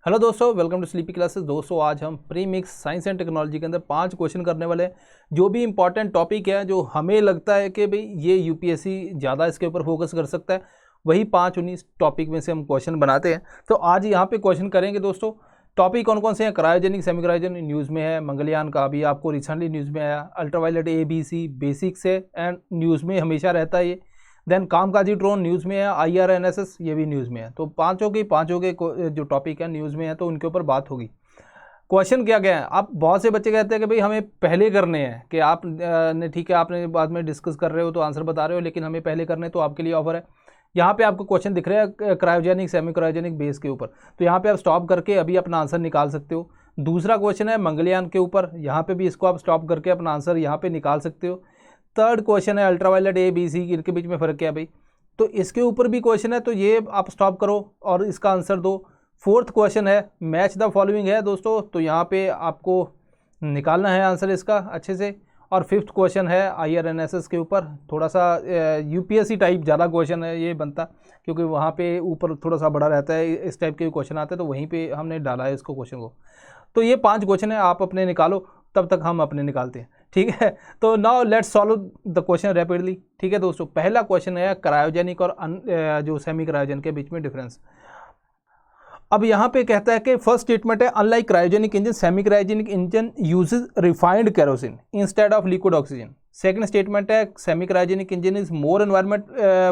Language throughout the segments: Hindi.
हेलो दोस्तों, वेलकम टू स्लीपी क्लासेस। दोस्तों आज हम pre mix science and technology के अंदर 5 क्वेश्चन करने वाले हैं। जो भी इंपॉर्टेंट टॉपिक है, जो हमें लगता है कि भाई ये यूपीएससी ज़्यादा इसके ऊपर फोकस कर सकता है, वही 5-19 टॉपिक में से हम क्वेश्चन बनाते हैं। तो आज यहाँ पे क्वेश्चन करेंगे दोस्तों। टॉपिक कौन कौन से हैं? क्रायोजेनिक, सेमी क्रायोजेनिक न्यूज़ में है, मंगलयान का अभी आपको रिसेंटली न्यूज़ में आया, अल्ट्रावायलेट ABC बेसिक्स है एंड न्यूज़ में हमेशा रहता है ये। देन कामकाजी ड्रोन न्यूज़ में है, IRNSS ये भी न्यूज़ में है। तो पांचों के जो टॉपिक है न्यूज़ में है, तो उनके ऊपर बात होगी। क्वेश्चन क्या क्या है? आप बहुत से बच्चे कहते हैं कि भाई हमें पहले करने हैं, कि आप ने ठीक है आपने बाद में डिस्कस कर रहे हो तो आंसर बता रहे हो, लेकिन हमें पहले करने, तो आपके लिए ऑफर है। यहाँ पे आपको क्वेश्चन दिख रहे हैं क्रायोजेनिक सेमी क्रायोजेनिक बेस के ऊपर, तो यहाँ पे आप स्टॉप करके अभी अपना आंसर निकाल सकते हो। दूसरा क्वेश्चन है मंगलयान के ऊपर, यहाँ पे भी इसको आप स्टॉप करके अपना आंसर यहाँ पे निकाल सकते हो। थर्ड क्वेश्चन है अल्ट्रावायलेट ABC, इनके बीच में फ़र्क क्या है भाई, तो इसके ऊपर भी क्वेश्चन है, तो ये आप स्टॉप करो और इसका आंसर दो। फोर्थ क्वेश्चन है मैच द फॉलोइंग है दोस्तों, तो यहाँ पे आपको निकालना है आंसर इसका अच्छे से। और फिफ्थ क्वेश्चन है IRNSS के ऊपर, थोड़ा सा UPSC टाइप ज़्यादा क्वेश्चन है ये बनता, क्योंकि वहाँ पे ऊपर थोड़ा सा बड़ा रहता है, इस टाइप के क्वेश्चन आते हैं, तो वहीं पे हमने डाला है इसको क्वेश्चन को। तो ये 5 क्वेश्चन है, आप अपने निकालो, तब तक हम अपने निकालते हैं, ठीक है। तो now let's solve the question rapidly, ठीक है दोस्तों। पहला क्वेश्चन है क्रायोजेनिक और जो सेमी क्रायोजेनिक के बीच में डिफरेंस। अब यहाँ पे कहता है कि फर्स्ट स्टेटमेंट है unlike cryogenic engine, semi cryogenic engine uses refined kerosene instead of liquid oxygen. Second statement है semi cryogenic engine is more environment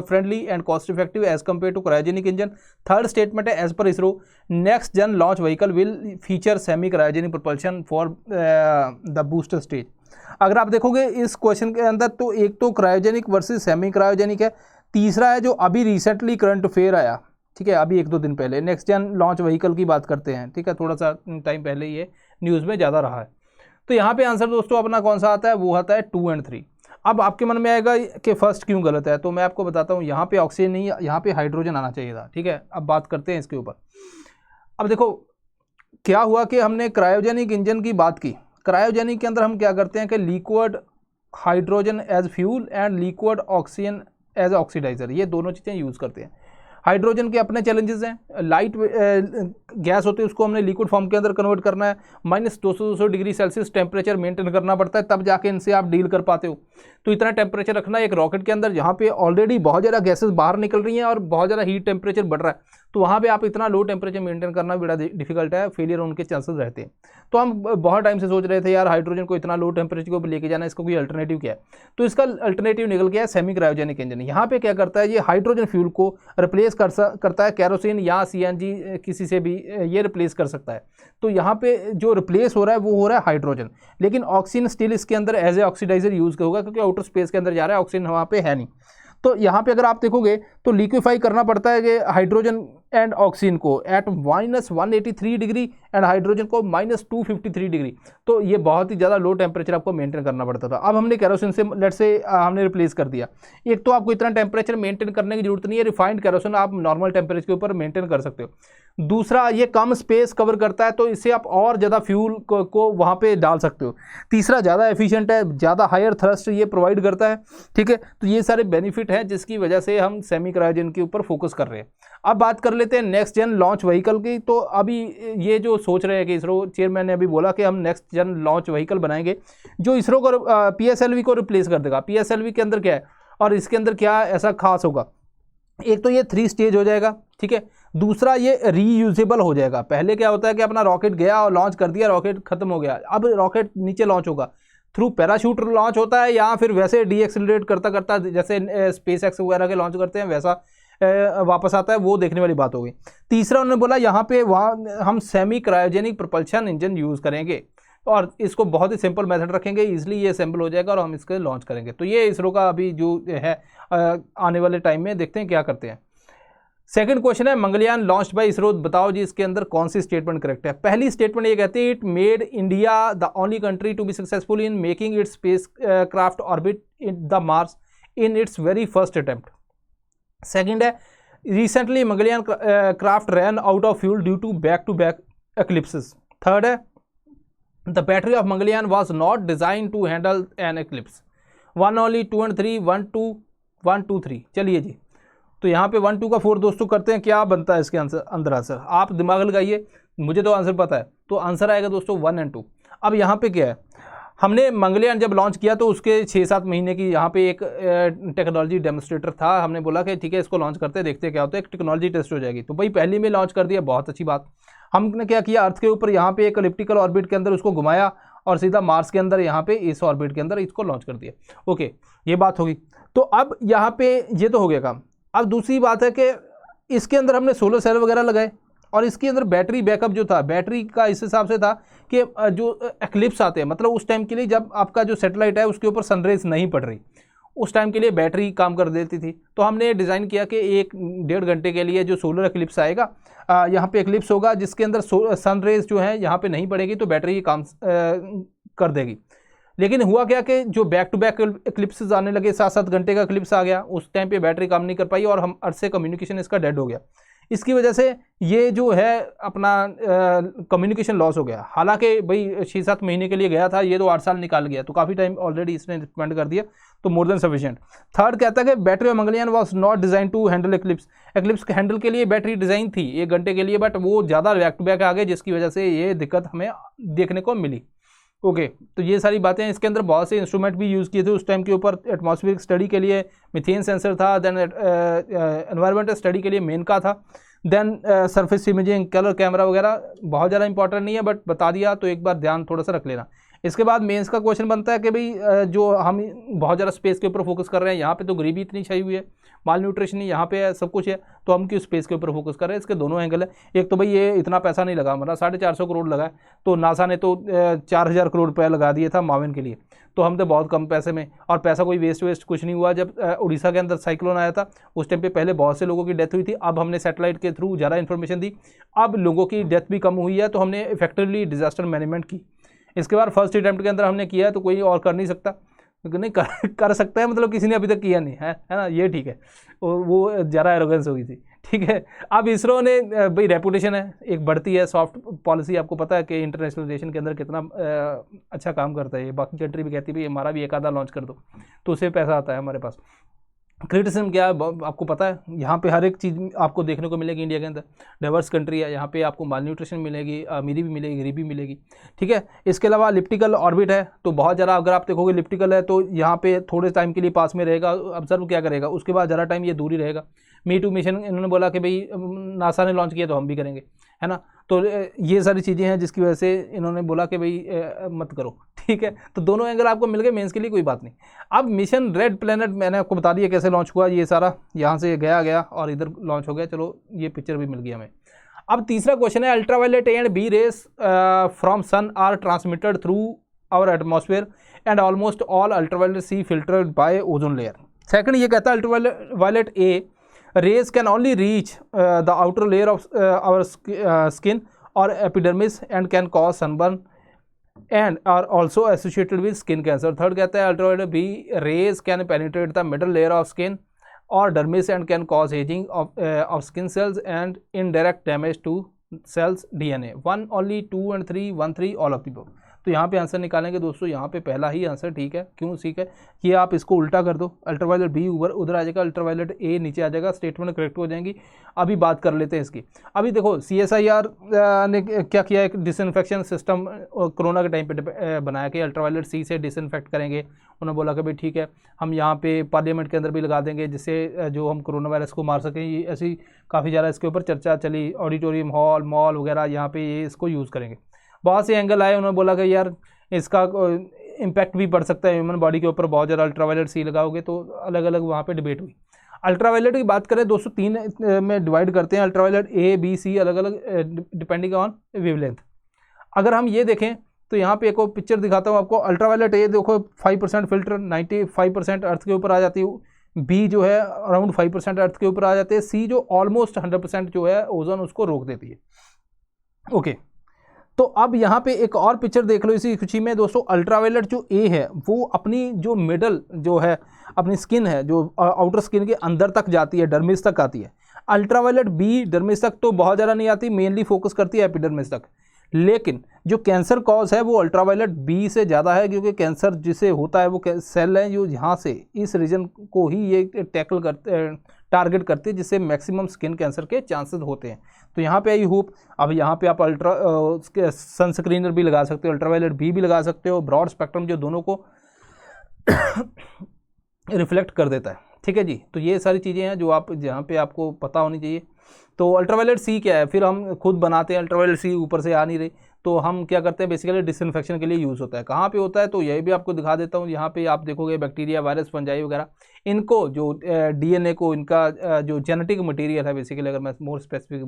friendly and cost effective as compare to cryogenic engine. Third statement है as per ISRO next gen launch vehicle will feature semi cryogenic propulsion for the booster stage. अगर आप देखोगे इस क्वेश्चन के अंदर, तो एक तो क्रायोजेनिक वर्सेस सेमी क्रायोजेनिक है, तीसरा है जो अभी रिसेंटली करंट अफेयर आया, ठीक है, अभी 1-2 दिन पहले नेक्स्ट जन लॉन्च व्हीकल की बात करते हैं, ठीक है, थोड़ा सा टाइम पहले ये न्यूज़ में ज़्यादा रहा है। तो यहाँ पे आंसर दोस्तों अपना कौन सा आता है? वो आता है 2 और 3। अब आपके मन में आएगा कि फर्स्ट क्यों गलत है, तो मैं आपको बताता हूँ। यहाँ पे ऑक्सीजन नहीं, यहाँ पे हाइड्रोजन आना चाहिए था, ठीक है। अब बात करते हैं इसके ऊपर। अब देखो क्या हुआ कि हमने क्रायोजेनिक इंजन की बात की। क्रायोजेनिक के अंदर हम क्या करते हैं कि liquid hydrogen as fuel and liquid oxygen as oxidiser, ये दोनों चीज़ें यूज़ करते हैं। हाइड्रोजन के अपने चैलेंजेस हैं, लाइट गैस होती है, उसको हमने लिक्विड फॉर्म के अंदर कन्वर्ट करना है, -200 डिग्री सेल्सियस टेम्परेचर मेंटेन करना पड़ता है, तब जाके इनसे आप डील कर पाते हो। तो इतना टेम्परेचर रखना है एक रॉकेट के अंदर, जहाँ पे ऑलरेडी बहुत ज़्यादा गैसेस बाहर निकल रही हैं और बहुत ज़्यादा हीट टेम्परेचर बढ़ रहा है, तो वहाँ पे आप इतना लो टेम्परेचर मेंटेन करना बड़ा डिफिकल्ट है, फेलियर होने के चांसेस रहते हैं। तो हम बहुत टाइम से सोच रहे थे यार हाइड्रोजन को इतना लो टेम्परेचर को लेके जाना, इसको कोई अल्टरनेटिव क्या है, तो इसका अल्टरनेटिव निकल गया है सेमी क्रायोजेनिक इंजन। यहाँ पे क्या करता है, ये हाइड्रोजन फ्यूल को रिप्लेस करता है केरोसिन या CNG, किसी से भी ये रिप्लेस कर सकता है। तो यहाँ पे जो रिप्लेस हो रहा है वो हो रहा है हाइड्रोजन, लेकिन ऑक्सीजन स्टिल इसके अंदर एज ए ऑक्सीडाइजर यूज होगा, क्योंकि आउटर स्पेस के अंदर जा रहा है, ऑक्सीजन वहाँ पे है नहीं। तो यहाँ पे अगर आप देखोगे तो लिक्विफाई करना पड़ता है कि हाइड्रोजन एंड ऑक्सीजन को एट -183 डिग्री एंड हाइड्रोजन को -253 डिग्री। तो ये बहुत ही ज़्यादा लो टेम्परेचर आपको मेंटेन करना पड़ता था। अब हमने केरोसिन से लेट से हमने रिप्लेस कर दिया। एक तो आपको इतना टेम्परेचर मेंटेन करने की जरूरत नहीं है, रिफाइंड केरोसिन आप नॉर्मल टेम्परेचर के ऊपर मेंटेन कर सकते हो। दूसरा, ये कम स्पेस कवर करता है, तो इससे आप और ज़्यादा फ्यूल को वहाँ पे डाल सकते हो। तीसरा, ज़्यादा एफिशिएंट है, ज़्यादा हायर थ्रस्ट ये प्रोवाइड करता है, ठीक है। तो ये सारे बेनिफिट हैं जिसकी वजह से हम सेमी क्रायोजन के ऊपर फोकस कर रहे हैं। अब बात कर लेते हैं नेक्स्ट जन लॉन्च व्हीकल की। तो अभी ये जो सोच रहे हैं कि इसरो चेयरमैन ने अभी बोला कि हम नेक्स्ट जन लॉन्च व्हीकल बनाएंगे जो इसरो को PSLV को रिप्लेस कर देगा। PSLV के अंदर क्या है और इसके अंदर क्या ऐसा खास होगा? एक तो ये 3 स्टेज हो जाएगा, ठीक है। दूसरा, ये रीयूजेबल हो जाएगा। पहले क्या होता है कि अपना रॉकेट गया और लॉन्च कर दिया, रॉकेट खत्म हो गया। अब रॉकेट नीचे लॉन्च होगा, थ्रू पैराशूट लॉन्च होता है या फिर वैसे डीएक्सेलरेट करता करता जैसे SpaceX वगैरह के लॉन्च करते हैं वैसा वापस आता है, वो देखने वाली बात होगी। तीसरा, उन्होंने बोला यहाँ पे वहाँ हम semi cryogenic propulsion engine use करेंगे और इसको बहुत ही सिंपल मेथड रखेंगे, इजीली ये असेंबल हो जाएगा और हम इसके लॉन्च करेंगे। तो ये इसरो का अभी जो है आने वाले टाइम में देखते हैं क्या करते हैं। सेकंड क्वेश्चन है मंगलयान लॉन्च्ड बाय इसरो, बताओ जी इसके अंदर कौन सी स्टेटमेंट करेक्ट है। पहली स्टेटमेंट ये कहती है it made India the only country to be successful in making its space craft orbit in the Mars in its very first attempt. Second है recently Mangalyaan craft ran out of fuel due to back eclipses. Third है the battery of Mangalyaan was not design to handle an eclipse. 1 only, 2 और 3, 1 2 1 2 3। चलिए जी, तो यहाँ पे 1 2 का 4 दोस्तों करते हैं, क्या बनता है इसके अंदर आंसर? आप दिमाग लगाइए, मुझे तो आंसर पता है, तो आंसर आएगा दोस्तों 1 और 2। अब यहाँ पे क्या है, हमने मंगलयान जब लॉन्च किया तो उसके 6-7 महीने की यहाँ पे एक टेक्नोलॉजी डेमोस्ट्रेटर था। हमने बोला कि ठीक है इसको लॉन्च करते हैं, देखते क्या होता है, एक टेक्नोलॉजी टेस्ट हो जाएगी। तो भाई पहली में लॉन्च कर दिया, बहुत अच्छी बात। हमने क्या किया, अर्थ के ऊपर यहाँ पे एक एलिप्टिकल ऑर्बिट के अंदर उसको घुमाया और सीधा मार्स के अंदर यहाँ पे इस ऑर्बिट के अंदर इसको लॉन्च कर दिया। ओके, ये बात होगी। तो अब यहाँ पे ये तो हो गया काम। अब दूसरी बात है कि इसके अंदर हमने सोलर सेल वगैरह लगाए और इसके अंदर बैटरी बैकअप जो था, बैटरी का इस हिसाब से था कि जो एक्लिप्स आते हैं, मतलब उस टाइम के लिए जब आपका जो सैटेलाइट है उसके ऊपर सनरेज नहीं पड़ रही, उस टाइम के लिए बैटरी काम कर देती थी। तो हमने डिज़ाइन किया कि 1-1.5 घंटे के लिए जो सोलर एक्लिप्स आएगा, यहाँ पे एक्लिप्स होगा जिसके अंदर सनरेज जो है यहाँ पे नहीं पड़ेगी, तो बैटरी काम कर देगी। लेकिन हुआ क्या कि जो बैक टू बैक एक्लिप्सेस आने लगे, 7-7 घंटे का एक्लिप्स आ गया, उस टाइम पे बैटरी काम नहीं कर पाई और हम अर्थ से कम्युनिकेशन इसका डेड हो गया। इसकी वजह से ये जो है अपना कम्युनिकेशन लॉस हो गया। हालांकि भाई 6-7 महीने के लिए गया था, ये तो 8 साल निकाल गया, तो काफ़ी टाइम ऑलरेडी इसने स्पेंड कर दिया, तो मोर देन सफिशिएंट। थर्ड कहता है कि battery of Mangalyaan was not design to handle eclipse. Eclipse handle के लिए बैटरी डिज़ाइन थी 1 घंटे के लिए, बट वो ज़्यादा बैक टू बैक आ गए, जिसकी वजह से ये दिक्कत हमें देखने को मिली। ओके, तो ये सारी बातें। इसके अंदर बहुत से इंस्ट्रूमेंट भी यूज़ किए थे उस टाइम के ऊपर। एटमॉस्फेरिक स्टडी के लिए मीथेन सेंसर था, देन एनवायरमेंटल स्टडी के लिए मेन का था, then surface imaging, colour camera वगैरह। बहुत ज़्यादा इंपॉर्टेंट नहीं है, बट बता दिया तो एक बार ध्यान थोड़ा सा रख लेना। इसके बाद मेंस का क्वेश्चन बनता है कि भाई जो हम बहुत ज़्यादा स्पेस के ऊपर फोकस कर रहे हैं, यहाँ पे तो गरीबी इतनी छाई हुई है, माल न्यूट्रिशन यहाँ पे है, सब कुछ है, तो हम क्यों स्पेस के ऊपर फोकस कर रहे हैं। इसके दोनों एंगल है। एक तो भाई ये इतना पैसा नहीं लगा, मतलब 450 करोड़ लगा है, तो नासा ने तो 4000 करोड़ रुपया लगा दिया था माविन के लिए, तो हम तो बहुत कम पैसे में, और पैसा कोई वेस्ट कुछ नहीं हुआ। जब उड़ीसा के अंदर साइक्लोन आया था उस टाइम पे पहले बहुत से लोगों की डेथ हुई थी, अब हमने सैटेलाइट के थ्रू ज़्यादा इन्फॉर्मेशन दी, अब लोगों की डेथ भी कम हुई है, तो हमने इफेक्टिवली डिजास्टर मैनेजमेंट की। इसके बाद फर्स्ट अटैम्प्ट के अंदर हमने किया है, तो कोई और कर नहीं सकता, नहीं कर सकता है, मतलब किसी ने अभी तक किया नहीं है, है ना, ये ठीक है। और वो ज़्यादा एरोगेंस होगी थी, ठीक है। अब इसरो ने भाई रेपुटेशन है एक बढ़ती है, सॉफ्ट पॉलिसी आपको पता है कि इंटरनेशनल रिलेशन के अंदर कितना अच्छा काम करता है ये। बाकी कंट्री भी कहती है भाई हमारा भी एक आधा लॉन्च कर दो, तो उससे पैसा आता है हमारे पास। क्रिटिसिज्म क्या है आपको पता है, यहाँ पे हर एक चीज़ आपको देखने को मिलेगी। इंडिया के अंदर डाइवर्स कंट्री है, यहाँ पे आपको माल न्यूट्रिशन मिलेगी, अमीरी भी मिलेगी, गरीबी भी मिलेगी, ठीक है। इसके अलावा इलिप्टिकल ऑर्बिट है, तो बहुत ज़्यादा अगर आप देखोगे इलिप्टिकल है तो यहाँ पे थोड़े टाइम के लिए पास में रहेगा, ऑब्जर्व क्या करेगा, उसके बाद ज़्यादा टाइम ये दूर ही रहेगा। मी टू मिशन इन्होंने बोला कि भाई नासा ने लॉन्च किया तो हम भी करेंगे, है ना। तो ये सारी चीज़ें हैं जिसकी वजह से इन्होंने बोला कि भाई मत करो, ठीक है। तो दोनों एंगल आपको मिल गए, मेंस के लिए कोई बात नहीं। अब मिशन रेड प्लेनेट मैंने आपको बता दिया कैसे लॉन्च हुआ, ये सारा यहाँ से गया और इधर लॉन्च हो गया, चलो ये पिक्चर भी मिल गई हमें। अब तीसरा क्वेश्चन है, ultraviolet A and B rays from sun are transmitted through our atmosphere and almost all ultraviolet C filtered by ozone layer. Second ये कहता है ultraviolet A rays can only reach the outer layer of our skin or epidermis and can cause sunburn and are also associated with skin cancer. Third कहता है ultraviolet B rays can penetrate the middle layer of skin or dermis and can cause aging of skin cells and indirect damage to cells DNA. 1 only 2 and 3 1 3 all of the above. तो यहाँ पे आंसर निकालेंगे दोस्तों, यहाँ पे पहला ही आंसर ठीक है। क्यों ठीक है, ये आप इसको उल्टा कर दो, अल्ट्रावायलेट बी उधर आ जाएगा, अल्ट्रावायलेट ए नीचे आ जाएगा, स्टेटमेंट करेक्ट हो जाएंगी। अभी बात कर लेते हैं इसकी। अभी देखो CSIR ने क्या किया, एक डिसइंफेक्शन सिस्टम कोरोना के टाइम पे बनाया कि अल्ट्रावायलेट सी से डिसइंफेक्ट करेंगे। उन्होंने बोला कि भाई ठीक है, हम यहाँ पे पार्लियामेंट के अंदर भी लगा देंगे जिससे जो हम कोरोना वायरस को मार सकें। ये ऐसी काफ़ी ज़्यादा इसके ऊपर चर्चा चली, ऑडिटोरियम हॉल मॉल वगैरह यहाँ पे ये इसको यूज़ करेंगे। बहुत से एंगल आए, उन्होंने बोला कि यार इसका इम्पैक्ट भी पड़ सकता है ह्यूमन बॉडी के ऊपर, बहुत ज़्यादा अल्ट्रावायलेट सी लगाओगे, तो अलग अलग वहाँ पे डिबेट हुई। अल्ट्रावायलेट की बात करें दोस्तों 3 में डिवाइड करते हैं, अल्ट्रावायलेट ए बी सी अलग अलग डिपेंडिंग ऑन वेवलेंथ। अगर हम ये देखें तो यहाँ पे एक और पिक्चर दिखाता हूँ आपको। अल्ट्रावायलेट ए देखो 5% फिल्टर 95% अर्थ के ऊपर आ जाती है, बी जो है अराउंड 5% अर्थ के ऊपर आ जाते हैं, सी जो ऑलमोस्ट 100% जो है ओजोन उसको रोक देती है। ओके, तो अब यहाँ पे एक और पिक्चर देख लो इसी खुशी में दोस्तों। अल्ट्रावायलेट जो ए है वो अपनी जो मिडल जो है अपनी स्किन है, जो आउटर स्किन के अंदर तक जाती है, डर्मिस तक आती है। अल्ट्रावायलेट बी डर्मिस तक तो बहुत ज़्यादा नहीं आती, मेनली फोकस करती है एपिडर्मिस तक। लेकिन जो कैंसर कॉज है वो अल्ट्रावायलेट बी से ज़्यादा है, क्योंकि कैंसर जिसे होता है वो सेल है जो यहाँ से इस रीजन को ही ये टारगेट करती है, जिससे मैक्सिमम स्किन कैंसर के चांसेस होते हैं। तो यहाँ पे आई होप, अब यहाँ पे आप सनस्क्रीनर भी लगा सकते हो, अल्ट्रावायलेट भी लगा सकते हो, ब्रॉड स्पेक्ट्रम जो दोनों को रिफ्लेक्ट कर देता है। ठीक है जी, तो ये सारी चीज़ें हैं जो आप जहाँ पे आपको पता होनी चाहिए। तो अल्ट्रावायलेट सी क्या है, फिर हम खुद बनाते हैं, अल्ट्रावायलेट सी ऊपर से आ नहीं रही, तो हम क्या करते हैं, बेसिकली डिसइंफेक्शन के लिए यूज़ होता है। कहाँ पे होता है, तो यही भी आपको दिखा देता हूँ। यहाँ पे आप देखोगे बैक्टीरिया, वायरस, फंजाई वगैरह, इनको जो डीएनए को, इनका जो जेनेटिक मटेरियल है बेसिकली, अगर मैं मोर स्पेसिफिक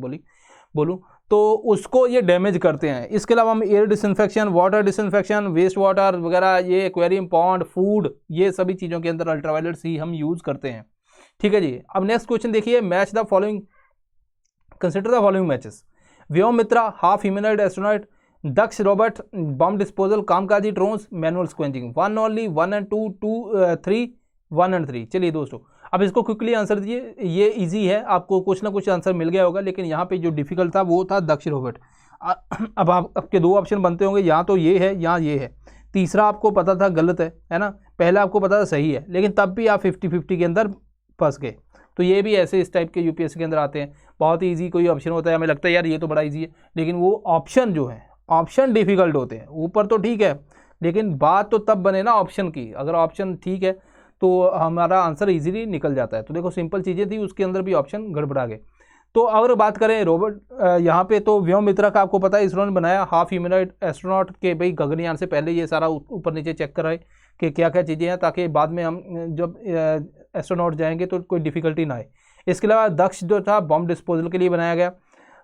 बोलूँ तो उसको ये डैमेज करते हैं। इसके अलावा हम air disinfection, water disinfection, waste water वगैरह, ये एक्वेरियम, पॉन्ड, फूड, ये सभी चीज़ों के अंदर अल्ट्रावायलेट सी हम यूज़ करते हैं। ठीक है जी, अब नेक्स्ट क्वेश्चन देखिए, match the following, consider the following matches: Vyom Mitra, half humanoid astronaut, Daksh robot, bomb disposal, कामकाजी drones, manual quenching. 1 only, 1 and 2, 2 3, 1 and 3। चलिए दोस्तों, अब इसको क्विकली आंसर दीजिए। ये इजी है, आपको कुछ ना कुछ आंसर मिल गया होगा, लेकिन यहाँ पे जो डिफिकल्ट था वो था दक्ष रोबोट। अब आपके दो ऑप्शन बनते होंगे, या तो ये है या ये है। तीसरा आपको पता था गलत है ना, पहला आपको पता था सही है, लेकिन तब भी आप 50-50 के अंदर फंस गए। तो ये भी ऐसे इस टाइप के यूपीएससी के अंदर आते हैं। बहुत ही ईजी कोई ऑप्शन होता है, हमें लगता है यार ये तो बड़ा ईजी है, लेकिन वो ऑप्शन जो है, ऑप्शन डिफिकल्ट होते हैं। ऊपर तो ठीक है, लेकिन बात तो तब बने ना ऑप्शन की। अगर ऑप्शन ठीक है तो हमारा आंसर इजीली निकल जाता है। तो देखो सिंपल चीज़ें थी, उसके अंदर भी ऑप्शन गड़बड़ा गए। तो अगर बात करें रोबोट, यहाँ पे तो व्योम मित्रा का आपको पता है इसरो ने बनाया, हाफ ह्यूमनॉइड एस्ट्रोनॉट के भाई गगनयान से पहले ये सारा ऊपर नीचे चेक कराए कि क्या क्या चीज़ें हैं, ताकि बाद में हम जब एस्ट्रोनॉट जाएंगे तो कोई डिफिकल्टी ना आए। इसके अलावा दक्ष जो था बॉम्ब डिस्पोजल के लिए बनाया गया।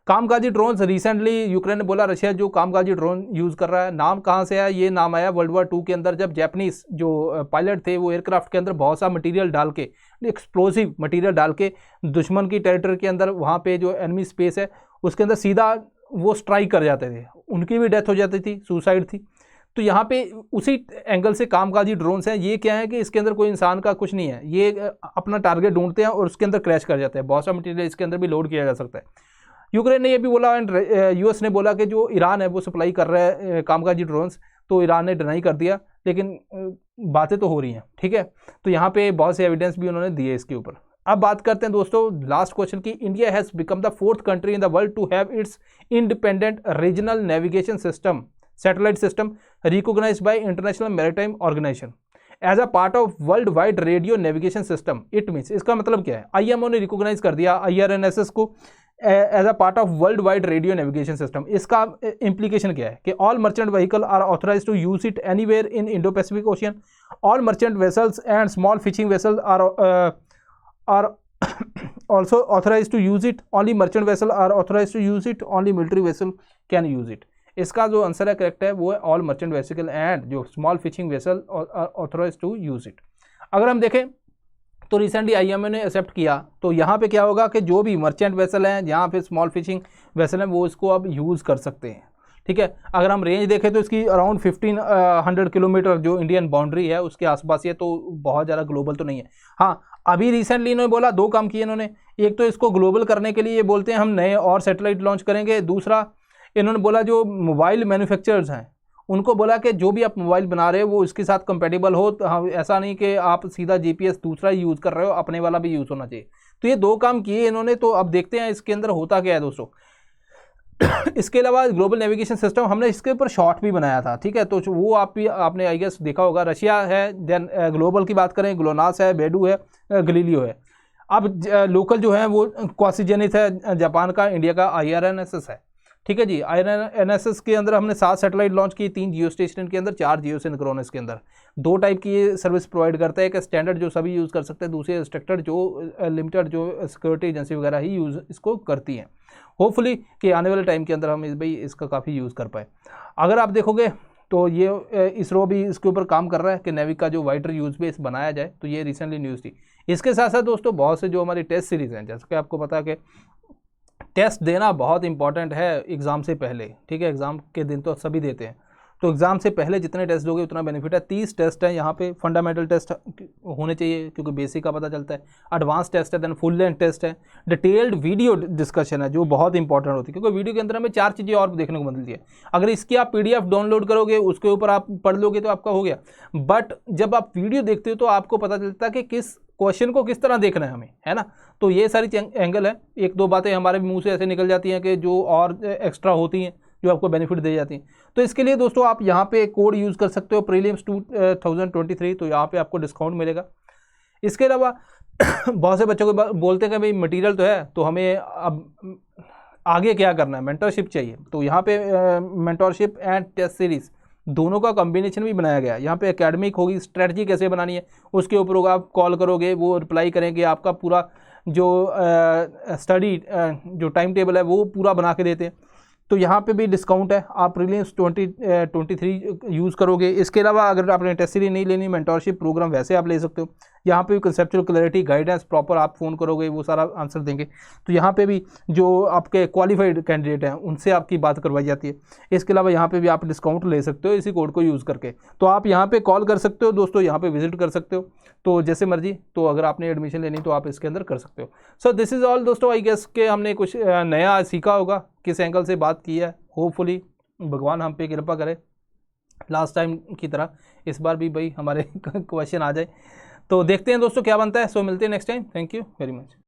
कामकाजी ड्रोन्स, रिसेंटली यूक्रेन ने बोला रशिया जो कामकाजी ड्रोन यूज़ कर रहा है। नाम कहाँ से आया, ये नाम आया वर्ल्ड वॉर 2 के अंदर, जब जापानीज जो पायलट थे वो एयरक्राफ्ट के अंदर बहुत सा मटेरियल डाल के, एक्सप्लोसिव मटेरियल डाल के दुश्मन की टेरिटरी के अंदर, वहाँ पे जो एनिमी स्पेस है उसके अंदर सीधा वो स्ट्राइक कर जाते थे, उनकी भी डेथ हो जाती थी, सुसाइड थी। तो यहाँ पे उसी एंगल से कामकाजी ड्रोन्स हैं। ये क्या है कि इसके अंदर कोई इंसान का कुछ नहीं है, ये अपना टारगेट ढूंढते हैं और उसके अंदर क्रैश कर जाते हैं। बहुत सा मटेरियल इसके अंदर भी लोड किया जा सकता है। यूक्रेन ने ये भी बोला एंड यूएस ने बोला कि जो ईरान है वो सप्लाई कर रहा है कामकाजी ड्रोन्स, तो ईरान ने डिनाई कर दिया, लेकिन बातें तो हो रही हैं। ठीक है, तो यहाँ पे बहुत से एविडेंस भी उन्होंने दिए इसके ऊपर। अब बात करते हैं दोस्तों लास्ट क्वेश्चन की। India has become the 4th country in the world to have its independent regional navigation system, satellite system, recognised by international maritime organisation as a part of world wide radio navigation system. It means, इसका मतलब क्या है, आईएमओ ने रिकॉग्नाइज कर दिया IRNSS को as a part of world wide radio navigation system. इसका इम्प्लीकेशन क्या है कि all merchant vehicle are authorise to use it anywhere in Indo Pacific ocean. All merchant vessels and small fishing vessel are also authorized to use it. Only merchant vessel are authorized to use it. Only military vessel can use it. इसका जो आंसर है करेक्ट है वो है ऑल मर्चेंट वेसिकल एंड जो small fishing vessel authorise to use it. अगर हम देखें तो रिसेंटली आईएमओ ने एक्सेप्ट किया, तो यहाँ पे क्या होगा कि जो भी मर्चेंट वेसल हैं, जहाँ पे स्मॉल फिशिंग वेसल हैं, वो इसको अब यूज़ कर सकते हैं। ठीक है, अगर हम रेंज देखें तो इसकी अराउंड 1500 किलोमीटर जो इंडियन बाउंड्री है उसके आसपास ये, तो बहुत ज़्यादा ग्लोबल तो नहीं है। हाँ, अभी रिसेंटली इन्होंने बोला, दो काम किए इन्होंने। एक तो इसको ग्लोबल करने के लिए ये बोलते हैं हम नए और सैटेलाइट लॉन्च करेंगे। दूसरा इन्होंने बोला जो मोबाइल मैन्युफैक्चरर्स हैं उनको बोला कि जो भी आप मोबाइल बना रहे हो वो इसके साथ कंपेटेबल हो। तो हाँ, ऐसा नहीं कि आप सीधा GPS दूसरा ही यूज़ कर रहे हो, अपने वाला भी यूज़ होना चाहिए। तो ये दो काम किए इन्होंने। तो अब देखते हैं इसके अंदर होता क्या है दोस्तों। इसके अलावा ग्लोबल नेविगेशन सिस्टम हमने इसके ऊपर शॉर्ट भी बनाया था। ठीक है, तो वो आपने आई गेस देखा होगा। रशिया है, देन ग्लोबल की बात करें ग्लोनास है, बेडू है, गलीलियो है। अब लोकल जो है वो क्वासिजेनिथ है जापान का, इंडिया का IRNSS है। ठीक है जी, IRNSS के अंदर हमने 7 सैटेलाइट लॉन्च की, 3 जियो स्टेशन के अंदर, 4 जियो सिंक्रोनस के अंदर। 2 टाइप की ये सर्विस प्रोवाइड करता है, एक स्टैंडर्ड जो सभी यूज़ कर सकते हैं, दूसरे रिस्ट्रिक्टेड जो लिमिटेड जो सिक्योरिटी एजेंसी वगैरह ही यूज़ इसको करती हैं। होपफुली कि आने वाले टाइम के अंदर हम इसका काफ़ी यूज़ कर पाए। अगर आप देखोगे तो ये इसरो भी इसके ऊपर काम कर रहा है कि नेविक का जो वाइडर यूज़ बेस बनाया जाए। तो ये रिसेंटली न्यूज़ थी। इसके साथ साथ दोस्तों बहुत से जो हमारी टेस्ट सीरीज़ हैं, जैसे कि आपको पता है कि टेस्ट देना बहुत इंपॉर्टेंट है एग्ज़ाम से पहले। ठीक है, एग्ज़ाम के दिन तो सभी देते हैं, तो एग्ज़ाम से पहले जितने टेस्ट दोगे उतना बेनिफिट है। 30 टेस्ट हैं यहाँ पे। फंडामेंटल टेस्ट होने चाहिए क्योंकि बेसिक का पता चलता है, एडवांस टेस्ट है, देन फुल लेंथ टेस्ट है, डिटेल्ड वीडियो डिस्कशन है जो बहुत इंपॉर्टेंट होती है, क्योंकि वीडियो के अंदर हमें 4 चीज़ें और देखने को मिलती है। अगर इसकी आप PDF डाउनलोड करोगे, उसके ऊपर आप पढ़ लोगे तो आपका हो गया। बट जब आप वीडियो देखते हो तो आपको पता चलता है कि किस क्वेश्चन को किस तरह देखना है हमें, है ना। तो ये सारी एंगल है, एक दो बातें हमारे मुंह से ऐसे निकल जाती हैं कि जो और एक्स्ट्रा होती हैं, जो आपको बेनिफिट दे जाती हैं। तो इसके लिए दोस्तों आप यहाँ पे कोड यूज़ कर सकते हो प्रीलिम्स 2023, तो यहाँ पे आपको डिस्काउंट मिलेगा। इसके अलावा बहुत से बच्चों को बोलते हैं कि भाई मटेरियल तो है, तो हमें अब आगे क्या करना है, मेंटरशिप चाहिए। तो यहाँ पे मेंटरशिप एंड टेस्ट सीरीज दोनों का कॉम्बिनेशन भी बनाया गया है। यहाँ पे एकेडमिक होगी, स्ट्रेटजी कैसे बनानी है उसके ऊपर आप कॉल करोगे, वो रिप्लाई करेंगे, आपका पूरा जो स्टडी जो टाइम टेबल है वो पूरा बना के देते हैं। तो यहाँ पे भी डिस्काउंट है, आप प्रीलिम्स 2023 यूज़ करोगे। इसके अलावा अगर आपने टेस्ट सीरीज नहीं लेनी, मेंटरशिप प्रोग्राम वैसे आप ले सकते हो। यहाँ पे भी कंसेप्चुअल क्लैरिटी गाइडेंस प्रॉपर आप फ़ोन करोगे वो सारा आंसर देंगे। तो यहाँ पे भी जो आपके क्वालिफाइड कैंडिडेट हैं उनसे आपकी बात करवाई जाती है। इसके अलावा यहाँ पे भी आप डिस्काउंट ले सकते हो इसी कोड को यूज़ करके। तो आप यहाँ पे कॉल कर सकते हो दोस्तों, यहाँ पे विजिट कर सकते हो, तो जैसे मर्जी। तो अगर आपने एडमिशन लेनी तो आप इसके अंदर कर सकते हो। सो दिस इज़ ऑल दोस्तों, आई गेस के हमने कुछ नया सीखा होगा, किस एंगल से बात की है। होपफुली भगवान हम पे कृपा करे, लास्ट टाइम की तरह इस बार भी भाई हमारे क्वेश्चन आ जाए। तो देखते हैं दोस्तों क्या बनता है। सो मिलते हैं next time. Thank you very much.